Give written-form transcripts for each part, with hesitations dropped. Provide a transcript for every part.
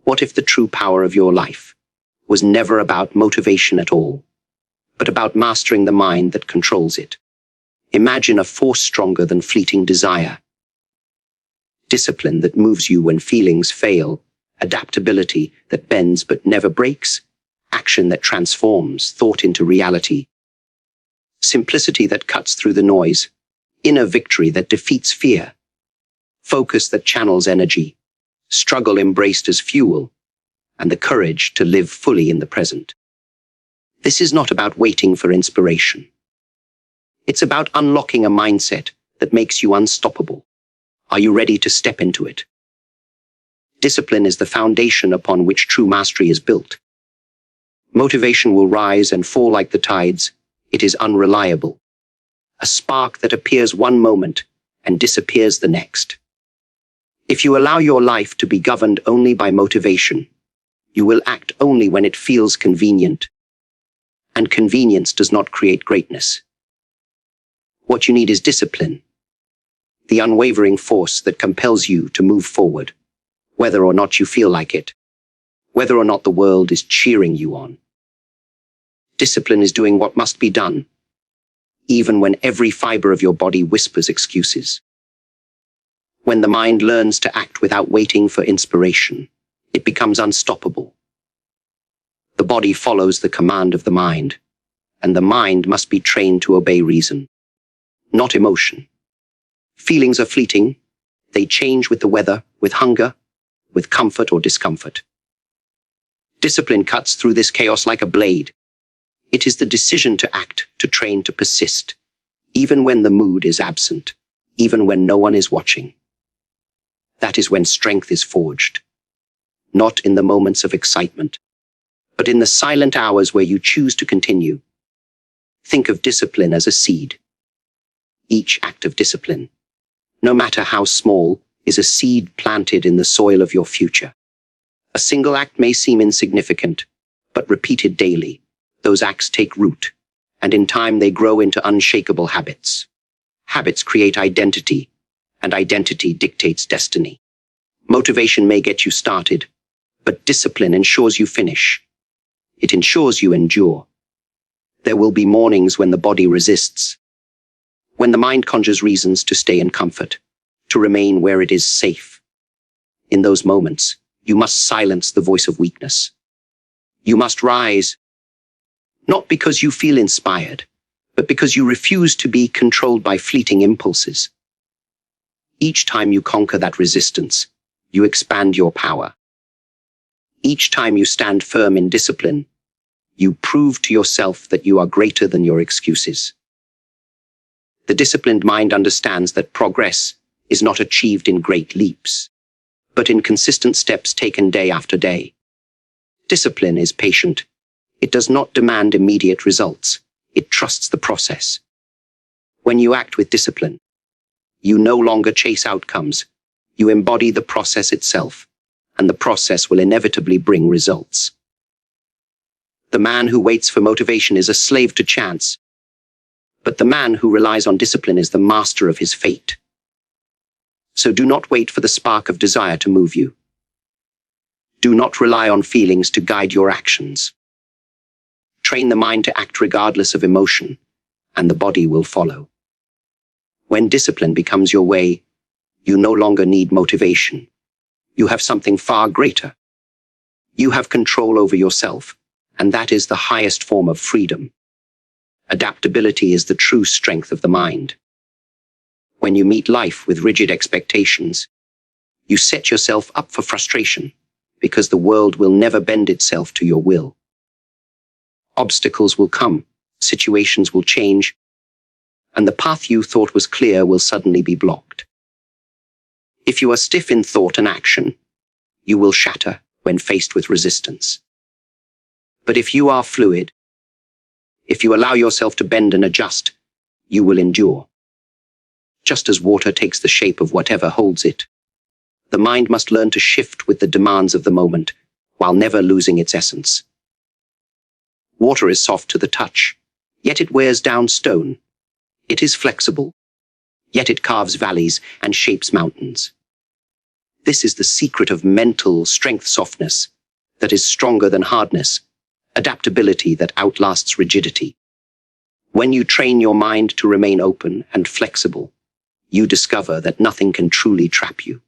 What if the true power of your life was never about motivation at all, but about mastering the mind that controls it? Imagine a force stronger than fleeting desire. Discipline that moves you when feelings fail, adaptability that bends but never breaks, action that transforms thought into reality, simplicity that cuts through the noise, inner victory that defeats fear, focus that channels energy, struggle embraced as fuel, and the courage to live fully in the present. This is not about waiting for inspiration. It's about unlocking a mindset that makes you unstoppable. Are you ready to step into it? Discipline is the foundation upon which true mastery is built. Motivation will rise and fall like the tides. It is unreliable. A spark that appears one moment and disappears the next. If you allow your life to be governed only by motivation, you will act only when it feels convenient. And convenience does not create greatness. What you need is discipline, the unwavering force that compels you to move forward, whether or not you feel like it, whether or not the world is cheering you on. Discipline is doing what must be done, even when every fiber of your body whispers excuses. When the mind learns to act without waiting for inspiration, it becomes unstoppable. The body follows the command of the mind, and the mind must be trained to obey reason, not emotion. Feelings are fleeting. They change with the weather, with hunger, with comfort or discomfort. Discipline cuts through this chaos like a blade. It is the decision to act, to train, to persist, even when the mood is absent, even when no one is watching. That is when strength is forged, not in the moments of excitement, but in the silent hours where you choose to continue. Think of discipline as a seed. Each act of discipline, no matter how small, is a seed planted in the soil of your future. A single act may seem insignificant, but repeated daily, those acts take root, and in time they grow into unshakable habits. Habits create identity, and identity dictates destiny. Motivation may get you started, but discipline ensures you finish. It ensures you endure. There will be mornings when the body resists, when the mind conjures reasons to stay in comfort, to remain where it is safe. In those moments, you must silence the voice of weakness. You must rise, not because you feel inspired, but because you refuse to be controlled by fleeting impulses. Each time you conquer that resistance, you expand your power. Each time you stand firm in discipline, you prove to yourself that you are greater than your excuses. The disciplined mind understands that progress is not achieved in great leaps, but in consistent steps taken day after day. Discipline is patient. It does not demand immediate results. It trusts the process. When you act with discipline, you no longer chase outcomes. You embody the process itself, and the process will inevitably bring results. The man who waits for motivation is a slave to chance, but the man who relies on discipline is the master of his fate. So do not wait for the spark of desire to move you. Do not rely on feelings to guide your actions. Train the mind to act regardless of emotion, and the body will follow. When discipline becomes your way, you no longer need motivation. You have something far greater. You have control over yourself, and that is the highest form of freedom. Adaptability is the true strength of the mind. When you meet life with rigid expectations, you set yourself up for frustration, because the world will never bend itself to your will. Obstacles will come, situations will change, and the path you thought was clear will suddenly be blocked. If you are stiff in thought and action, you will shatter when faced with resistance. But if you are fluid, if you allow yourself to bend and adjust, you will endure. Just as water takes the shape of whatever holds it, the mind must learn to shift with the demands of the moment, while never losing its essence. Water is soft to the touch, yet it wears down stone. It is flexible, yet it carves valleys and shapes mountains. This is the secret of mental strength softness that is stronger than hardness, adaptability that outlasts rigidity. When you train your mind to remain open and flexible, you discover that nothing can truly trap you.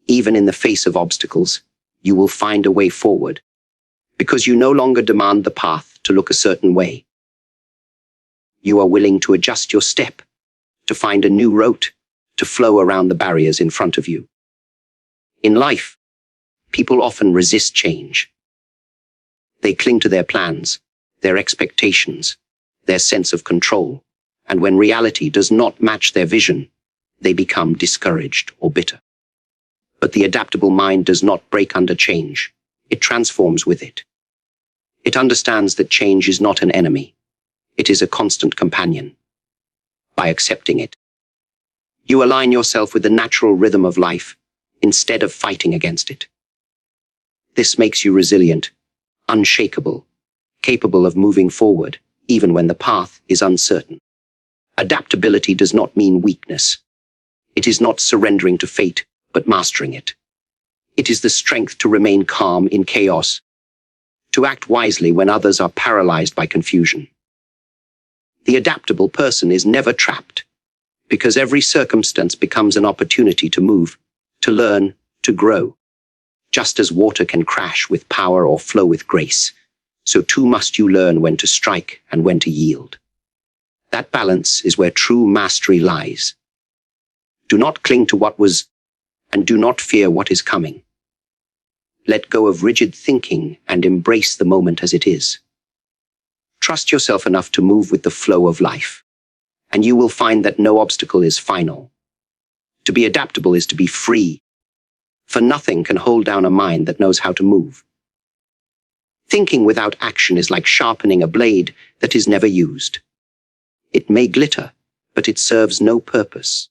Even in the face of obstacles, you will find a way forward, because you no longer demand the path to look a certain way. You are willing to adjust your step, to find a new route, to flow around the barriers in front of you. In life, people often resist change. They cling to their plans, their expectations, their sense of control, and when reality does not match their vision, they become discouraged or bitter. But the adaptable mind does not break under change. It transforms with it. It understands that change is not an enemy. It is a constant companion. By accepting it, you align yourself with the natural rhythm of life instead of fighting against it. This makes you resilient, unshakable, capable of moving forward, even when the path is uncertain. Adaptability does not mean weakness. It is not surrendering to fate, but mastering it. It is the strength to remain calm in chaos, to act wisely when others are paralyzed by confusion. The adaptable person is never trapped, because every circumstance becomes an opportunity to move, to learn, to grow. Just as water can crash with power or flow with grace, so too must you learn when to strike and when to yield. That balance is where true mastery lies. Do not cling to what was, and do not fear what is coming. Let go of rigid thinking and embrace the moment as it is. Trust yourself enough to move with the flow of life, and you will find that no obstacle is final. To be adaptable is to be free, for nothing can hold down a mind that knows how to move. Thinking without action is like sharpening a blade that is never used. It may glitter, but it serves no purpose.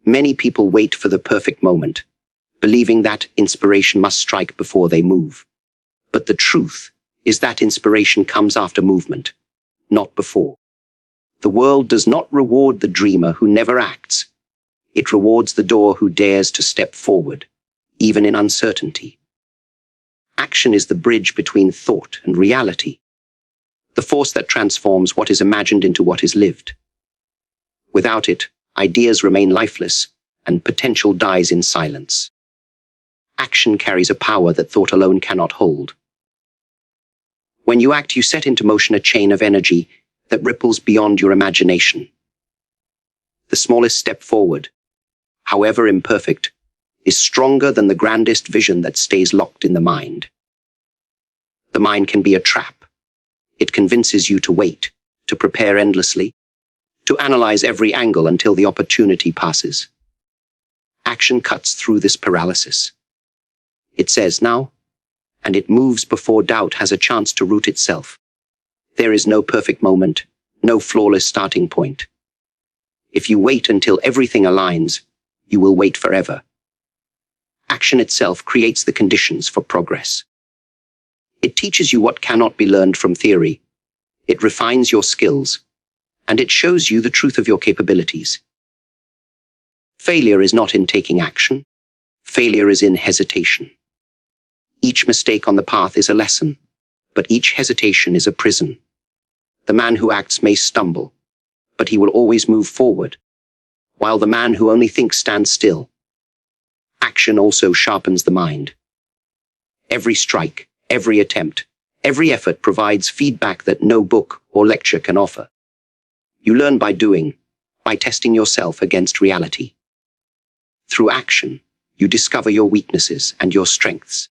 Many people wait for the perfect moment, believing that inspiration must strike before they move. But the truth is that inspiration comes after movement, not before. The world does not reward the dreamer who never acts. It rewards the doer who dares to step forward, even in uncertainty. Action is the bridge between thought and reality, the force that transforms what is imagined into what is lived. Without it, ideas remain lifeless, and potential dies in silence. Action carries a power that thought alone cannot hold. When you act, you set into motion a chain of energy that ripples beyond your imagination. The smallest step forward, however imperfect, is stronger than the grandest vision that stays locked in the mind. The mind can be a trap. It convinces you to wait, to prepare endlessly, to analyze every angle until the opportunity passes. Action cuts through this paralysis. It says now, and it moves before doubt has a chance to root itself. There is no perfect moment, no flawless starting point. If you wait until everything aligns, you will wait forever. Action itself creates the conditions for progress. It teaches you what cannot be learned from theory. It refines your skills, and it shows you the truth of your capabilities. Failure is not in taking action. Failure is in hesitation. Each mistake on the path is a lesson, but each hesitation is a prison. The man who acts may stumble, but he will always move forward, while the man who only thinks stands still. Action also sharpens the mind. Every strike, every attempt, every effort provides feedback that no book or lecture can offer. You learn by doing, by testing yourself against reality. Through action, you discover your weaknesses and your strengths.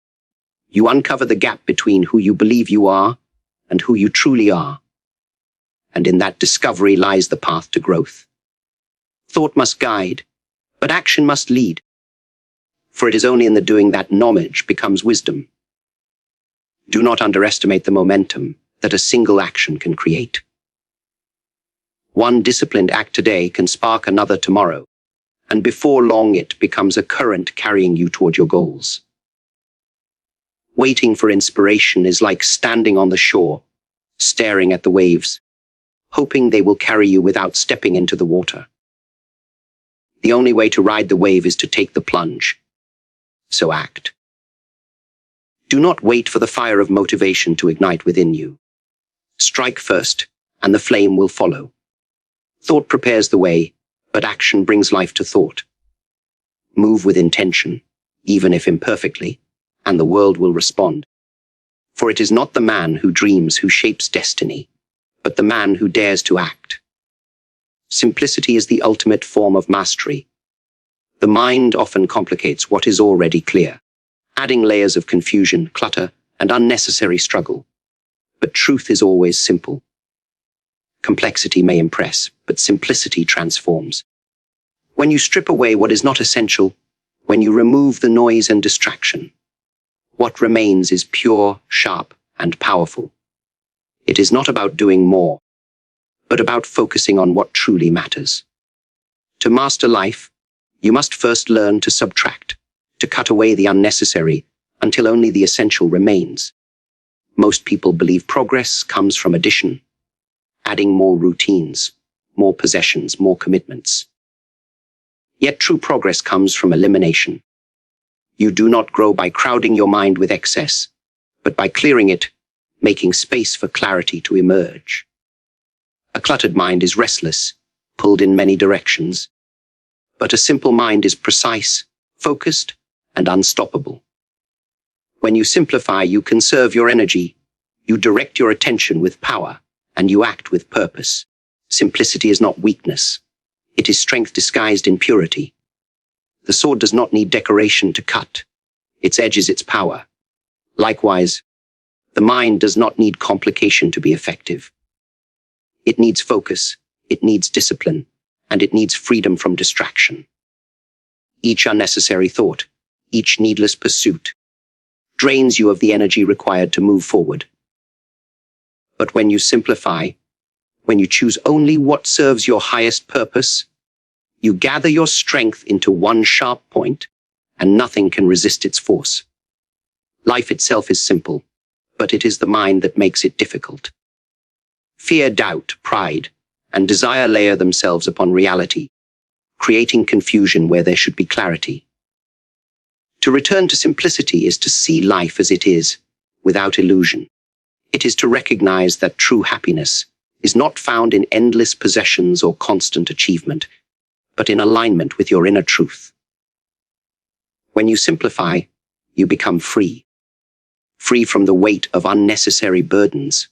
You uncover the gap between who you believe you are and who you truly are. And in that discovery lies the path to growth. Thought must guide, but action must lead. For it is only in the doing that knowledge becomes wisdom. Do not underestimate the momentum that a single action can create. One disciplined act today can spark another tomorrow, and before long it becomes a current carrying you toward your goals. Waiting for inspiration is like standing on the shore, staring at the waves, hoping they will carry you without stepping into the water. The only way to ride the wave is to take the plunge. So act. Do not wait for the fire of motivation to ignite within you. Strike first, and the flame will follow. Thought prepares the way, but action brings life to thought. Move with intention, even if imperfectly, and the world will respond. For it is not the man who dreams who shapes destiny, but the man who dares to act. Simplicity is the ultimate form of mastery. The mind often complicates what is already clear, adding layers of confusion, clutter, and unnecessary struggle. But truth is always simple. Complexity may impress, but simplicity transforms. When you strip away what is not essential, when you remove the noise and distraction, what remains is pure, sharp, and powerful. It is not about doing more, but about focusing on what truly matters. To master life, you must first learn to subtract, to cut away the unnecessary until only the essential remains. Most people believe progress comes from addition, adding more routines, more possessions, more commitments. Yet true progress comes from elimination. You do not grow by crowding your mind with excess, but by clearing it, making space for clarity to emerge. A cluttered mind is restless, pulled in many directions, but a simple mind is precise, focused, and unstoppable. When you simplify, you conserve your energy, you direct your attention with power, and you act with purpose. Simplicity is not weakness. It is strength disguised in purity. The sword does not need decoration to cut. Its edge is its power. Likewise, the mind does not need complication to be effective. It needs focus, it needs discipline, and it needs freedom from distraction. Each unnecessary thought, each needless pursuit, drains you of the energy required to move forward. But when you simplify, when you choose only what serves your highest purpose, you gather your strength into one sharp point, and nothing can resist its force. Life itself is simple, but it is the mind that makes it difficult. Fear, doubt, pride, and desire layer themselves upon reality, creating confusion where there should be clarity. To return to simplicity is to see life as it is, without illusion. It is to recognize that true happiness is not found in endless possessions or constant achievement, but in alignment with your inner truth. When you simplify, you become free. Free from the weight of unnecessary burdens.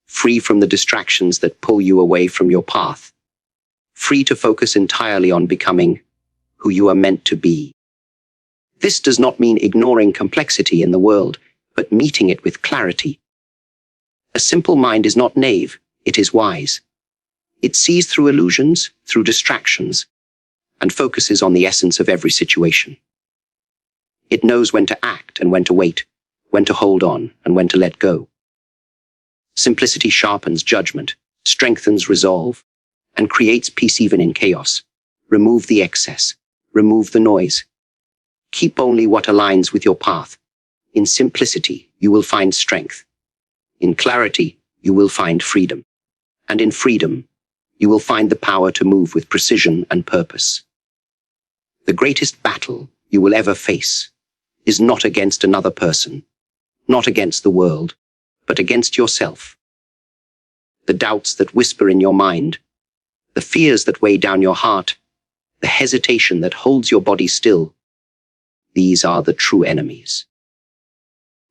Free from the distractions that pull you away from your path. Free to focus entirely on becoming who you are meant to be. This does not mean ignoring complexity in the world, but meeting it with clarity. A simple mind is not naive, it is wise. It sees through illusions, through distractions, and focuses on the essence of every situation. It knows when to act and when to wait, when to hold on and when to let go. Simplicity sharpens judgment, strengthens resolve, and creates peace even in chaos. Remove the excess, remove the noise. Keep only what aligns with your path. In simplicity, you will find strength. In clarity, you will find freedom. And in freedom, you will find the power to move with precision and purpose. The greatest battle you will ever face is not against another person, not against the world, but against yourself. The doubts that whisper in your mind, the fears that weigh down your heart, the hesitation that holds your body still, these are the true enemies.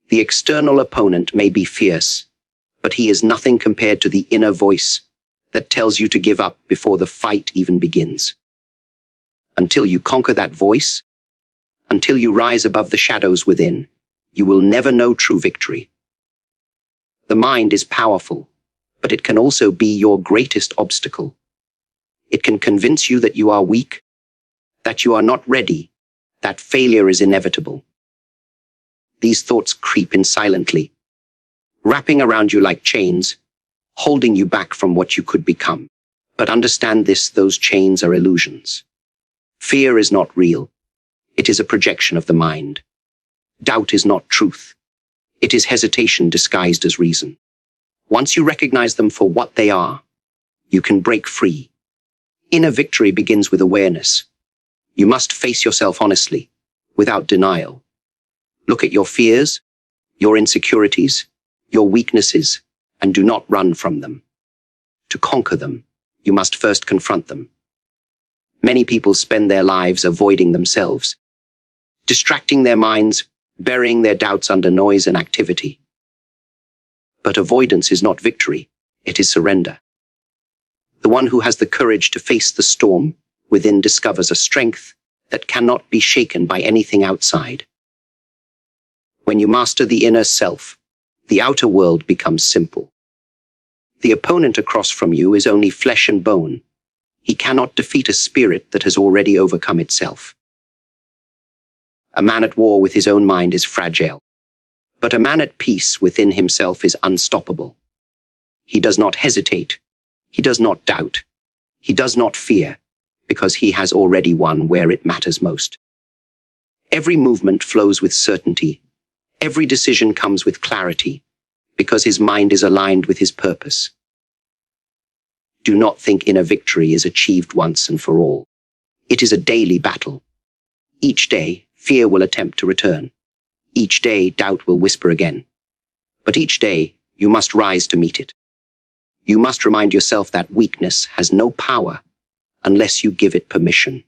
The external opponent may be fierce, but he is nothing compared to the inner voice that tells you to give up before the fight even begins. Until you conquer that voice, until you rise above the shadows within, you will never know true victory. The mind is powerful, but it can also be your greatest obstacle. It can convince you that you are weak, that you are not ready, that failure is inevitable. These thoughts creep in silently, wrapping around you like chains, holding you back from what you could become. But understand this, those chains are illusions. Fear is not real. It is a projection of the mind. Doubt is not truth. It is hesitation disguised as reason. Once you recognize them for what they are, you can break free. Inner victory begins with awareness. You must face yourself honestly, without denial. Look at your fears, your insecurities, your weaknesses, and do not run from them. To conquer them, you must first confront them. Many people spend their lives avoiding themselves, distracting their minds, burying their doubts under noise and activity. But avoidance is not victory, it is surrender. The one who has the courage to face the storm within discovers a strength that cannot be shaken by anything outside. When you master the inner self, the outer world becomes simple. The opponent across from you is only flesh and bone. He cannot defeat a spirit that has already overcome itself. A man at war with his own mind is fragile, but a man at peace within himself is unstoppable. He does not hesitate. He does not doubt. He does not fear, because he has already won where it matters most. Every movement flows with certainty. Every decision comes with clarity, because his mind is aligned with his purpose. Do not think inner victory is achieved once and for all. It is a daily battle. Each day, fear will attempt to return. Each day, doubt will whisper again. But each day, you must rise to meet it. You must remind yourself that weakness has no power unless you give it permission.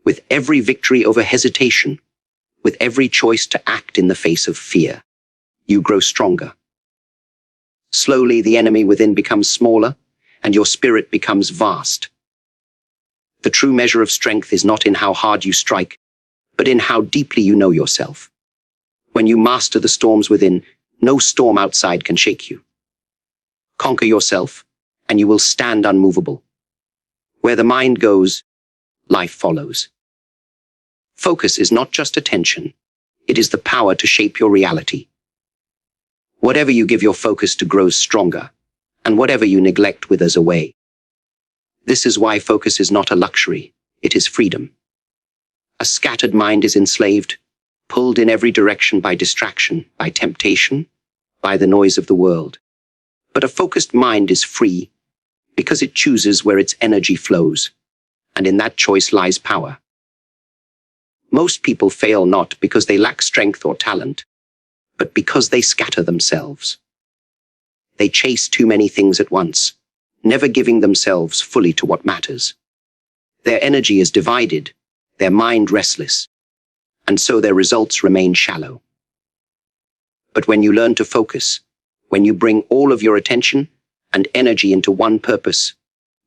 With every victory over hesitation, with every choice to act in the face of fear, you grow stronger. Slowly, the enemy within becomes smaller, and your spirit becomes vast. The true measure of strength is not in how hard you strike, but in how deeply you know yourself. When you master the storms within, no storm outside can shake you. Conquer yourself, and you will stand unmovable. Where the mind goes, life follows. Focus is not just attention, it is the power to shape your reality. Whatever you give your focus to grows stronger, and whatever you neglect withers away. This is why focus is not a luxury, it is freedom. A scattered mind is enslaved, pulled in every direction by distraction, by temptation, by the noise of the world. But a focused mind is free because it chooses where its energy flows, and in that choice lies power. Most people fail not because they lack strength or talent, but because they scatter themselves. They chase too many things at once, never giving themselves fully to what matters. Their energy is divided, their mind restless, and so their results remain shallow. But when you learn to focus, when you bring all of your attention and energy into one purpose,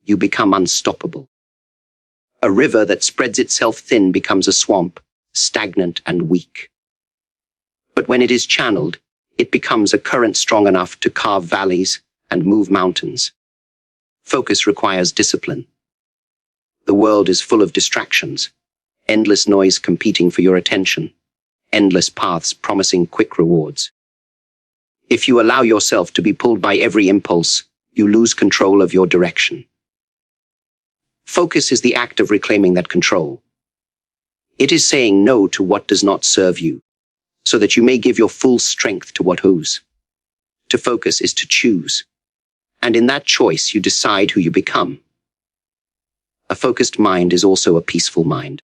you become unstoppable. A river that spreads itself thin becomes a swamp, stagnant and weak. But when it is channeled, it becomes a current strong enough to carve valleys and move mountains. Focus requires discipline. The world is full of distractions, endless noise competing for your attention, endless paths promising quick rewards. If you allow yourself to be pulled by every impulse, you lose control of your direction. Focus is the act of reclaiming that control. It is saying no to what does not serve you, so that you may give your full strength to what does. To focus is to choose, and in that choice you decide who you become. A focused mind is also a peaceful mind.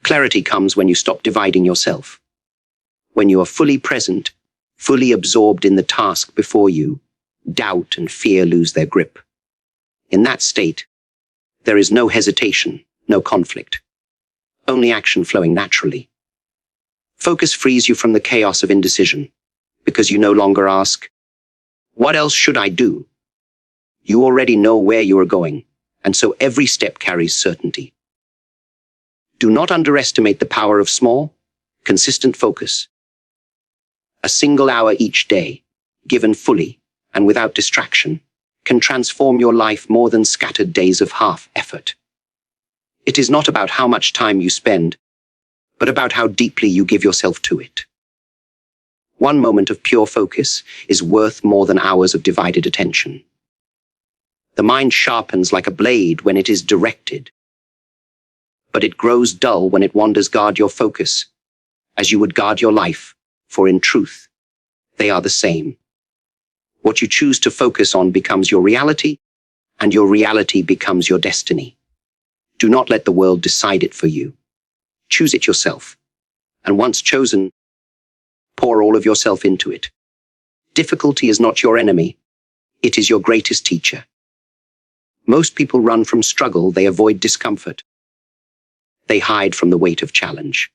Clarity comes when you stop dividing yourself. When you are fully present, fully absorbed in the task before you, doubt and fear lose their grip. In that state, there is no hesitation, no conflict, only action flowing naturally. Focus frees you from the chaos of indecision, because you no longer ask, "What else should I do?" You already know where you are going, and so every step carries certainty. Do not underestimate the power of small, consistent focus. A single hour each day, given fully and without distraction, can transform your life more than scattered days of half effort. It is not about how much time you spend, but about how deeply you give yourself to it. One moment of pure focus is worth more than hours of divided attention. The mind sharpens like a blade when it is directed, but it grows dull when it wanders. Guard your focus, as you would guard your life, for in truth, they are the same. What you choose to focus on becomes your reality, and your reality becomes your destiny. Do not let the world decide it for you. Choose it yourself. And once chosen, pour all of yourself into it. Difficulty is not your enemy. It is your greatest teacher. Most people run from struggle. They avoid discomfort. They hide from the weight of challenge.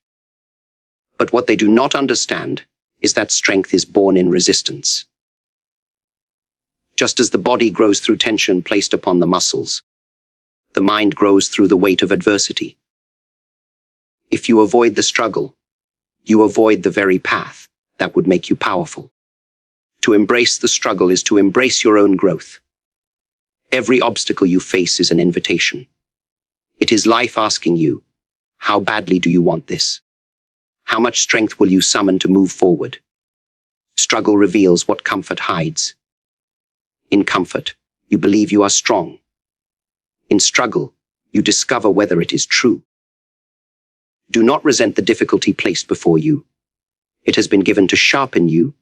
But what they do not understand is that strength is born in resistance. Just as the body grows through tension placed upon the muscles, the mind grows through the weight of adversity. If you avoid the struggle, you avoid the very path that would make you powerful. To embrace the struggle is to embrace your own growth. Every obstacle you face is an invitation. It is life asking you, how badly do you want this? How much strength will you summon to move forward? Struggle reveals what comfort hides. In comfort, you believe you are strong. In struggle, you discover whether it is true. Do not resent the difficulty placed before you. It has been given to sharpen you,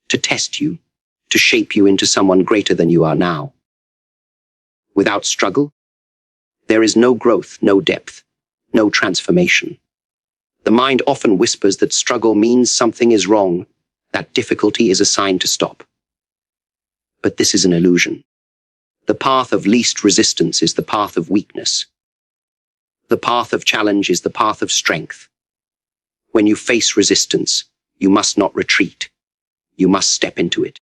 to test you, to shape you into someone greater than you are now. Without struggle, there is no growth, no depth, no transformation. The mind often whispers that struggle means something is wrong, that difficulty is a sign to stop. But this is an illusion. The path of least resistance is the path of weakness. The path of challenge is the path of strength. When you face resistance, you must not retreat. You must step into it.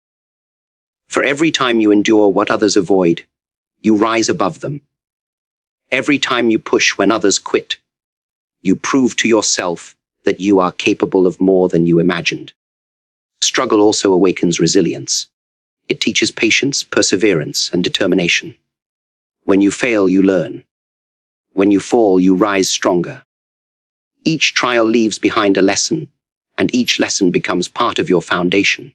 For every time you endure what others avoid, you rise above them. Every time you push when others quit, you prove to yourself that you are capable of more than you imagined. Struggle also awakens resilience. It teaches patience, perseverance, and determination. When you fail, you learn. When you fall, you rise stronger. Each trial leaves behind a lesson, and each lesson becomes part of your foundation.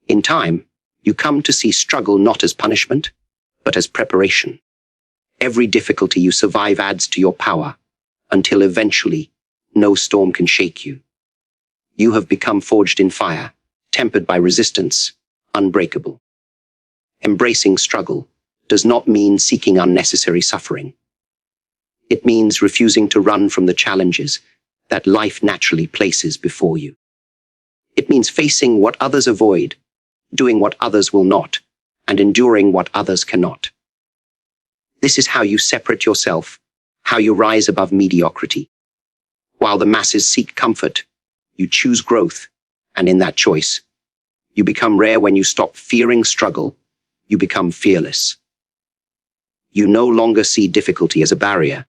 In time, you come to see struggle not as punishment, but as preparation. Every difficulty you survive adds to your power, until eventually, no storm can shake you. You have become forged in fire, tempered by resistance, unbreakable. Embracing struggle does not mean seeking unnecessary suffering. It means refusing to run from the challenges that life naturally places before you. It means facing what others avoid, doing what others will not, and enduring what others cannot. This is how you separate yourself, how you rise above mediocrity. While the masses seek comfort, you choose growth, and in that choice, you become rare. When you stop fearing struggle, you become fearless. You no longer see difficulty as a barrier,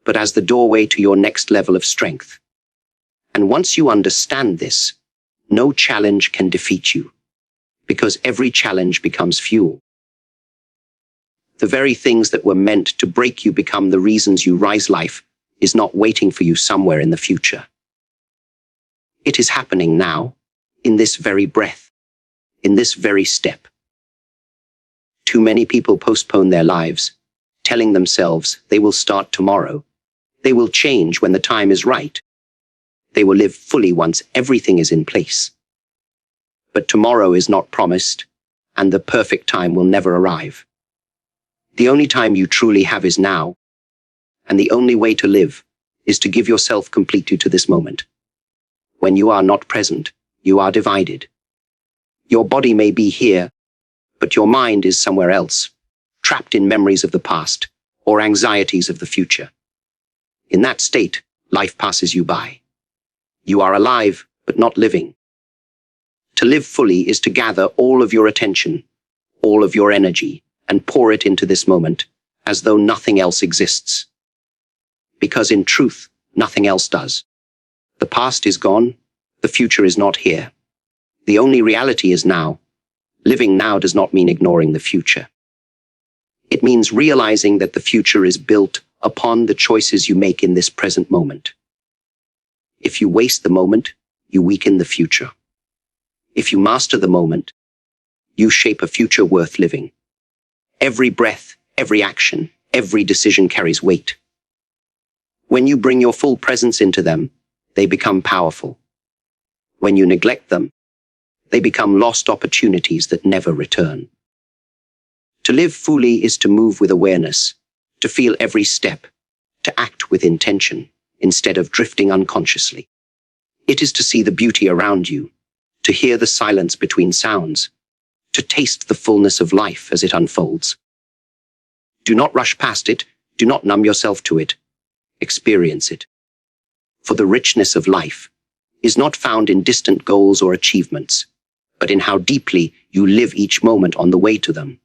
but as the doorway to your next level of strength. And once you understand this, no challenge can defeat you, because every challenge becomes fuel. The very things that were meant to break you become the reasons you rise. Life is not waiting for you somewhere in the future. It is happening now, in this very breath, in this very step. Too many people postpone their lives, telling themselves they will start tomorrow. They will change when the time is right. They will live fully once everything is in place. But tomorrow is not promised, and the perfect time will never arrive. The only time you truly have is now, and the only way to live is to give yourself completely to this moment. When you are not present, you are divided. Your body may be here, but your mind is somewhere else, trapped in memories of the past or anxieties of the future. In that state, life passes you by. You are alive, but not living. To live fully is to gather all of your attention, all of your energy, and pour it into this moment, as though nothing else exists. Because in truth, nothing else does. The past is gone, the future is not here. The only reality is now. Living now does not mean ignoring the future. It means realizing that the future is built upon the choices you make in this present moment. If you waste the moment, you weaken the future. If you master the moment, you shape a future worth living. Every breath, every action, every decision carries weight. When you bring your full presence into them, they become powerful. When you neglect them, they become lost opportunities that never return. To live fully is to move with awareness, to feel every step, to act with intention, instead of drifting unconsciously. It is to see the beauty around you, to hear the silence between sounds, to taste the fullness of life as it unfolds. Do not rush past it, do not numb yourself to it. Experience it. For the richness of life is not found in distant goals or achievements, but in how deeply you live each moment on the way to them.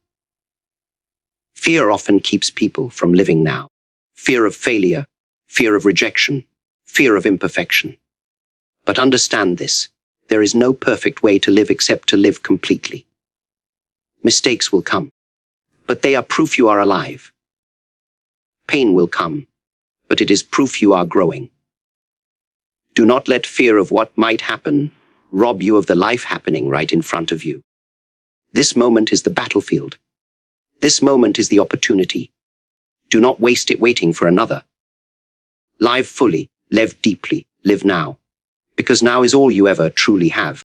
Fear often keeps people from living now. Fear of failure, fear of rejection, fear of imperfection. But understand this, there is no perfect way to live except to live completely. Mistakes will come, but they are proof you are alive. Pain will come, but it is proof you are growing. Do not let fear of what might happen rob you of the life happening right in front of you. This moment is the battlefield. This moment is the opportunity. Do not waste it waiting for another. Live fully, live deeply, live now. Because now is all you ever truly have.